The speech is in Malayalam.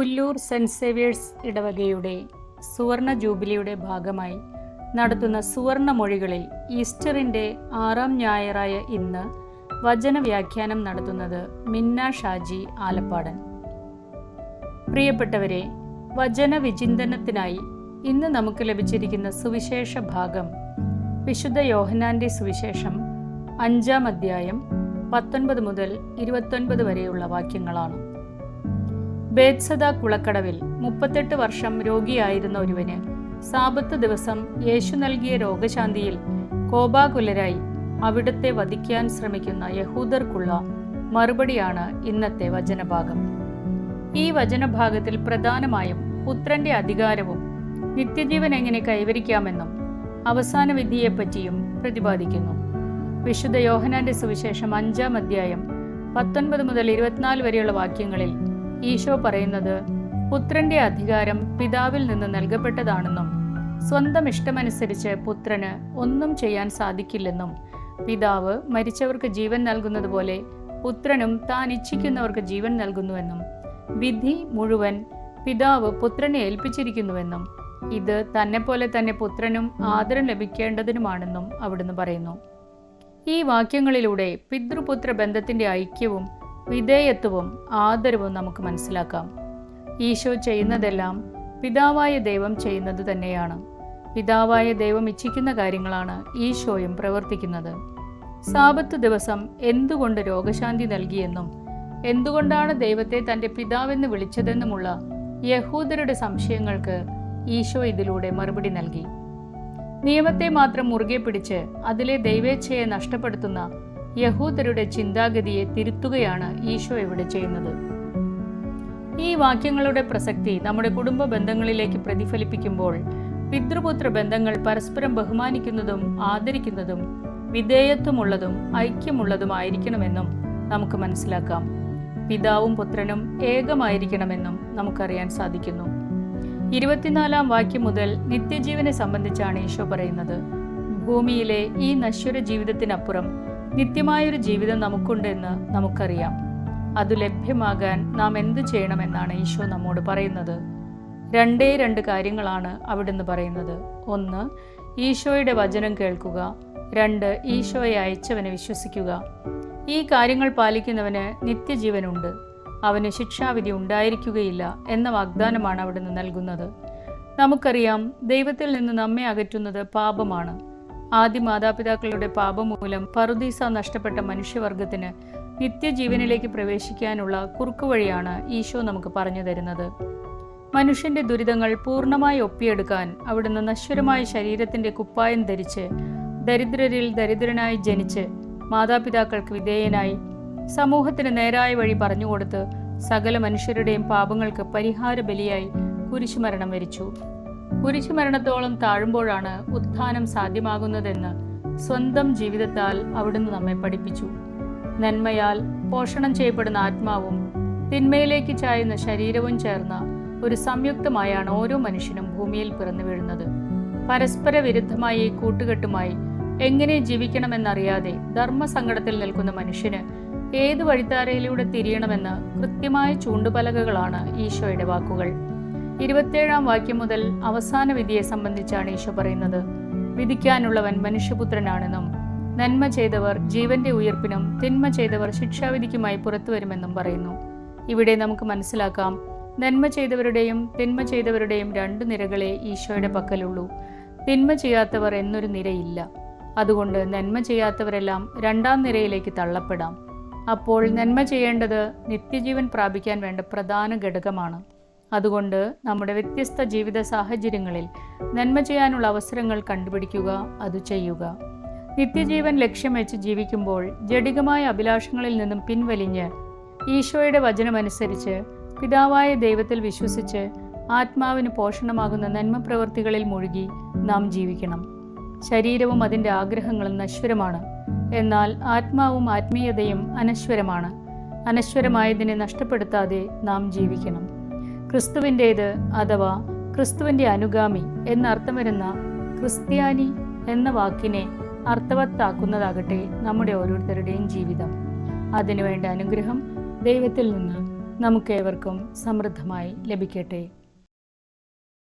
പുല്ലൂർ സെന്റ് സേവിയേഴ്സ് ഇടവകയുടെ സുവർണ ജൂബിലിയുടെ ഭാഗമായി നടത്തുന്ന സുവർണ മൊഴികളിൽ ഈസ്റ്ററിൻ്റെ 6ാം ഞായറായ ഇന്ന് വചന വ്യാഖ്യാനം നടത്തുന്നത് മിന്ന ഷാജി ആലപ്പാടൻ. പ്രിയപ്പെട്ടവരെ, വചന വിചിന്തനത്തിനായി ഇന്ന് നമുക്ക് ലഭിച്ചിരിക്കുന്ന സുവിശേഷ ഭാഗം വിശുദ്ധ യോഹന്നാന്റെ സുവിശേഷം 5-ാം അധ്യായം 19 മുതൽ 29 വരെയുള്ള വാക്യങ്ങളാണ്. ബേത്സദ കുളക്കടവിൽ 38 വർഷം രോഗിയായിരുന്ന ഒരുവന് സാബത്ത് ദിവസം യേശു നൽകിയ രോഗശാന്തിയിൽ കോപാകുലരായി അവിടുത്തെ വധിക്കാൻ ശ്രമിക്കുന്ന യഹൂദർക്കുള്ള മറുപടിയാണ് ഇന്നത്തെ വചനഭാഗം. ഈ വചനഭാഗത്തിൽ പ്രധാനമായും പുത്രന്റെ അധികാരവും നിത്യജീവൻ എങ്ങനെ കൈവരിക്കാമെന്നും അവസാന വിധിയെപ്പറ്റിയും പ്രതിപാദിക്കുന്നു. വിശുദ്ധ യോഹന്നാന്റെ സുവിശേഷം 5-ാം അധ്യായം 19 മുതൽ 24 വരെയുള്ള വാക്യങ്ങളിൽ ഈശോ പറയുന്നത് പുത്രന്റെ അധികാരം പിതാവിൽ നിന്ന് നൽകപ്പെട്ടതാണെന്നും സ്വന്തം ഇഷ്ടമനുസരിച്ച് പുത്രന് ഒന്നും ചെയ്യാൻ സാധിക്കില്ലെന്നും പിതാവ് മരിച്ചവർക്ക് ജീവൻ നൽകുന്നത് പോലെ പുത്രനും താൻ ഇച്ഛിക്കുന്നവർക്ക് ജീവൻ നൽകുന്നുവെന്നും വിധി മുഴുവൻ പിതാവ് പുത്രനെ ഏൽപ്പിച്ചിരിക്കുന്നുവെന്നും ഇത് തന്നെപ്പോലെ തന്നെ പുത്രനും ആദരം ലഭിക്കേണ്ടതിനുമാണെന്നും അവിടുന്ന് പറയുന്നു. ഈ വാക്യങ്ങളിലൂടെ പിതൃപുത്ര ബന്ധത്തിന്റെ ഐക്യവും വിധേയത്വവും ആദരവും നമുക്ക് മനസ്സിലാക്കാം. ഈശോ ചെയ്യുന്നതെല്ലാം പിതാവായ ദൈവം ചെയ്യുന്നത് തന്നെയാണ്. പിതാവായ ദൈവം ഇച്ഛിക്കുന്ന കാര്യങ്ങളാണ് ഈശോയും പ്രവർത്തിക്കുന്നത്. സാബത്ത് ദിവസം എന്തുകൊണ്ട് രോഗശാന്തി നൽകിയെന്നും എന്തുകൊണ്ടാണ് ദൈവത്തെ തൻ്റെ പിതാവെന്ന് വിളിച്ചതെന്നുമുള്ള യഹൂദരുടെ സംശയങ്ങൾക്ക് ഈശോ ഇതിലൂടെ മറുപടി നൽകി. നിയമത്തെ മാത്രം മുറുകെ പിടിച്ച് അതിലെ ദൈവേച്ഛയെ നഷ്ടപ്പെടുത്തുന്ന യഹൂദരുടെ ചിന്താഗതിയെ തിരുത്തുകയാണ് ഈശോ ഇവിടെ ചെയ്യുന്നത്. ഈ വാക്യങ്ങളുടെ പ്രസക്തി നമ്മുടെ കുടുംബ ബന്ധങ്ങളിലേക്ക് പ്രതിഫലിപ്പിക്കുമ്പോൾ പിതൃപുത്ര ബന്ധങ്ങൾ പരസ്പരം ബഹുമാനിക്കുന്നതും ആദരിക്കുന്നതും വിധേയത്വമുള്ളതും ഐക്യമുള്ളതുമായിരിക്കണമെന്നും നമുക്ക് മനസ്സിലാക്കാം. പിതാവും പുത്രനും ഏകമായിരിക്കണമെന്നും നമുക്കറിയാൻ സാധിക്കുന്നു. 24-ാം വാക്യം മുതൽ നിത്യജീവനെ സംബന്ധിച്ചാണ് ഈശോ പറയുന്നത്. ഭൂമിയിലെ ഈ നശ്വര ജീവിതത്തിനപ്പുറം നിത്യമായൊരു ജീവിതം നമുക്കുണ്ടെന്ന് നമുക്കറിയാം. അത് ലഭ്യമാകാൻ നാം എന്ത് ചെയ്യണമെന്നാണ് ഈശോ നമ്മോട് പറയുന്നത്. 2 കാര്യങ്ങളാണ് അവിടുന്ന് പറയുന്നത്. 1, ഈശോയുടെ വചനം കേൾക്കുക. 2, ഈശോയെ അയച്ചവനെ വിശ്വസിക്കുക. ഈ കാര്യങ്ങൾ പാലിക്കുന്നവന് നിത്യജീവനുണ്ട്, അവന് ശിക്ഷാവിധി ഉണ്ടായിരിക്കുകയില്ല എന്ന വാഗ്ദാനമാണ് അവിടുന്ന് നൽകുന്നത്. നമുക്കറിയാം, ദൈവത്തിൽ നിന്ന് നമ്മെ അകറ്റുന്നത് പാപമാണ്. ആദ്യ മാതാപിതാക്കളുടെ പാപം മൂലം പറുദീസ നഷ്ടപ്പെട്ട മനുഷ്യവർഗത്തിന് നിത്യജീവനിലേക്ക് പ്രവേശിക്കാനുള്ള കുറുക്കുവഴിയാണ് ഈശോ നമുക്ക് പറഞ്ഞു തരുന്നത്. മനുഷ്യന്റെ ദുരിതങ്ങൾ പൂർണ്ണമായി ഒപ്പിയെടുക്കാൻ അവിടുന്ന് നശ്വരമായ ശരീരത്തിന്റെ കുപ്പായം ധരിച്ച് ദരിദ്രരിൽ ദരിദ്രനായി ജനിച്ച് മാതാപിതാക്കൾക്ക് വിധേയനായി സമൂഹത്തിന് നേരായ വഴി പറഞ്ഞുകൊടുത്ത് സകല മനുഷ്യരുടെയും പാപങ്ങൾക്ക് പരിഹാര ബലിയായി കുരിശുമരണം വരിച്ചു. കുരിശുമരണത്തോളം താഴുമ്പോഴാണ് ഉത്ഥാനം സാധ്യമാകുന്നതെന്ന് സ്വന്തം ജീവിതത്താൽ അവിടുന്ന് നമ്മെ പഠിപ്പിച്ചു. നന്മയാൽ പോഷണം ചെയ്യപ്പെടുന്ന ആത്മാവും തിന്മയിലേക്ക് ചായുന്ന ശരീരവും ചേർന്ന ഒരു സംയുക്തമായാണ് ഓരോ മനുഷ്യനും ഭൂമിയിൽ പിറന്നു വീഴുന്നത്. പരസ്പര വിരുദ്ധമായ ഈ കൂട്ടുകെട്ടുമായി എങ്ങനെ ജീവിക്കണമെന്നറിയാതെ ധർമ്മസങ്കടത്തിൽ നിൽക്കുന്ന മനുഷ്യന് ഏത് വഴിത്താരയിലൂടെ തിരിയണമെന്ന് കൃത്യമായ ചൂണ്ടുപലകകളാണ് ഈശോയുടെ വാക്കുകൾ. 27-ാം വാക്യം മുതൽ അവസാന വിധിയെ സംബന്ധിച്ചാണ് ഈശോ പറയുന്നത്. വിധിക്കാനുള്ളവൻ മനുഷ്യപുത്രനാണെന്നും നന്മ ചെയ്തവർ ജീവന്റെ ഉയർപ്പിനും തിന്മ ചെയ്തവർ ശിക്ഷാവിധിക്കുമായി പുറത്തു വരുമെന്നും പറയുന്നു. ഇവിടെ നമുക്ക് മനസ്സിലാക്കാം, നന്മ ചെയ്തവരുടെയും തിന്മ ചെയ്തവരുടെയും 2 നിരകളെ ഈശോയുടെ പക്കലുള്ളൂ. തിന്മ ചെയ്യാത്തവർ എന്നൊരു നിരയില്ല. അതുകൊണ്ട് നന്മ ചെയ്യാത്തവരെല്ലാം 2-ാം നിരയിലേക്ക് തള്ളപ്പെടാം. അപ്പോൾ നന്മ ചെയ്യേണ്ടത് നിത്യജീവൻ പ്രാപിക്കാൻ വേണ്ട പ്രധാന ഘടകമാണ്. അതുകൊണ്ട് നമ്മുടെ വ്യത്യസ്ത ജീവിത സാഹചര്യങ്ങളിൽ നന്മ ചെയ്യാനുള്ള അവസരങ്ങൾ കണ്ടുപിടിക്കുക, അത് ചെയ്യുക. നിത്യജീവൻ ലക്ഷ്യം വെച്ച് ജീവിക്കുമ്പോൾ ജഡികമായ അഭിലാഷങ്ങളിൽ നിന്നും പിൻവലിഞ്ഞ് ഈശോയുടെ വചനമനുസരിച്ച് പിതാവായ ദൈവത്തിൽ വിശ്വസിച്ച് ആത്മാവിന് പോഷണമാകുന്ന നന്മ പ്രവൃത്തികളിൽ മുഴുകി നാം ജീവിക്കണം. ശരീരവും അതിൻ്റെ ആഗ്രഹങ്ങളും നശ്വരമാണ്, എന്നാൽ ആത്മാവും ആത്മീയതയും അനശ്വരമാണ്. അനശ്വരമായതിനെ നഷ്ടപ്പെടുത്താതെ നാം ജീവിക്കണം. ക്രിസ്തുവിൻ്റേത് അഥവാ ക്രിസ്തുവിൻ്റെ അനുഗാമി എന്നർത്ഥം വരുന്ന ക്രിസ്ത്യാനി എന്ന വാക്കിനെ അർത്ഥവത്താക്കുന്നതാകട്ടെ നമ്മുടെ ഓരോരുത്തരുടെയും ജീവിതം. അതിനുവേണ്ട അനുഗ്രഹം ദൈവത്തിൽ നിന്ന് നമുക്കേവർക്കും സമൃദ്ധമായി ലഭിക്കട്ടെ.